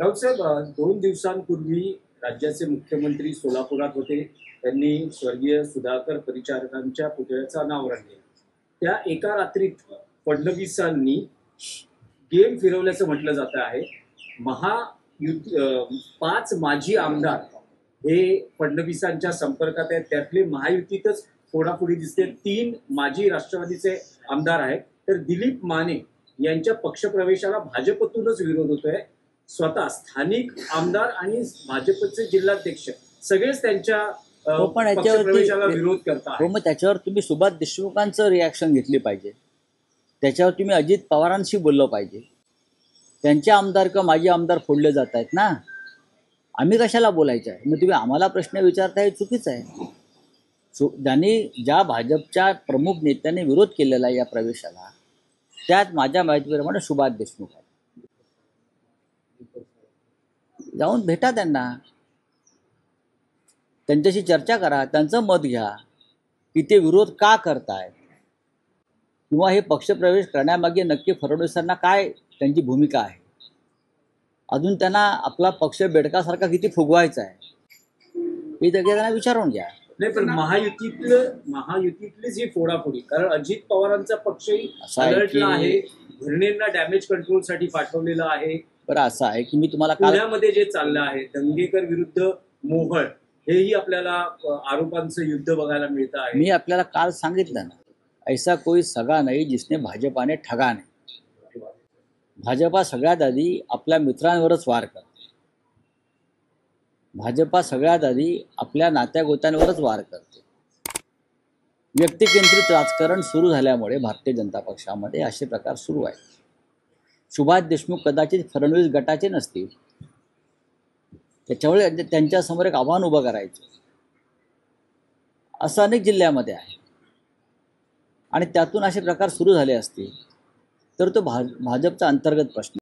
राऊत साहेब, 2 दिवसांपूर्वी राज्याचे मुख्यमंत्री सोलापुरात होते. त्यांनी स्वर्गीय सुधाकर परिचारकांच्या पुतळ्याचं अनावरण केलं. त्या एका रात्रीत फडणवीसांनी गेम फिरवल्याचं म्हटलं जात आहे. महायुती 5 माजी आमदार हे फडणवीसांच्या संपर्कात आहेत. त्यातले महायुतीतच फोडाफोडी दिसते. 3 माजी राष्ट्रवादीचे आमदार आहेत. तर दिलीप माने यांच्या पक्षप्रवेशाला भाजपतूनच विरोध होतोय. स्वतः स्थानिक आमदार आणि भाजपचे जिल्हाध्यक्ष सगळेच त्यांच्या पक्षप्रवेशाला विरोध करतात. मग त्याच्यावर तुम्ही सुभाष देशमुखांचं रिॲक्शन घेतली पाहिजे. त्याच्यावर तुम्ही अजित पवारांशी बोललं पाहिजे. त्यांचे आमदार किंवा माजी आमदार फोडले जात आहेत ना, आम्ही कशाला बोलायचं आहे? मग तुम्ही आम्हाला प्रश्न विचारता, हे चुकीचं आहे. ज्या भाजपच्या प्रमुख नेत्यांनी विरोध केलेला आहे या प्रवेशाला, त्यात माझ्या माहितीप्रमाणे सुभाष देशमुख आहे. जाऊन भेटा त्यांना, त्यांच्याशी चर्चा करा, त्यांचं मत घ्या की ते विरोध का करतायत, किंवा हे पक्षप्रवेश करण्यामागे नक्की फडणवीसांना काय त्यांची भूमिका आहे. अजून त्यांना आपला पक्ष बेडकासारखा किती फुगवायचा आहे हे त्यांना विचारून घ्या. नाही, पण महायुतीतलीच ही फोडाफोडी, कारण अजित पवारांचा पक्षही अलर्टला आहे. घरणेंना डॅमेज कंट्रोलसाठी पाठवलेलं आहे. बरं, असं आहे की मी तुम्हाला पुण्यामध्ये जे चाललं आहे दंगेकर विरुद्ध मोहळ, हेही आपल्याला आरोपांचं युद्ध बघायला मिळतं आहे. मी आपल्याला काल सांगितलं ना, ऐसा कोई सगा नाही जिसने भाजपाने ठगा नाही. भाजपा सगळ्यात आधी आपल्या मित्रांवरच वार करते. भाजपा सगळ्यात आधी आपल्या नात्यागोत्यांवरच वार करते. व्यक्तिकेंद्रित राजकारण सुरू झाल्यामुळे भारतीय जनता पक्षामध्ये असे प्रकार सुरू आहेत. सुभाष देशमुख कदाचित फडणवीस गटाचे नसतील, त्याच्यामुळे त्यांच्यासमोर एक आव्हान उभं करायचं असं अनेक जिल्ह्यामध्ये आहे. आणि त्यातून असे प्रकार सुरू झाले असतील तर तो भाजपचा अंतर्गत प्रश्न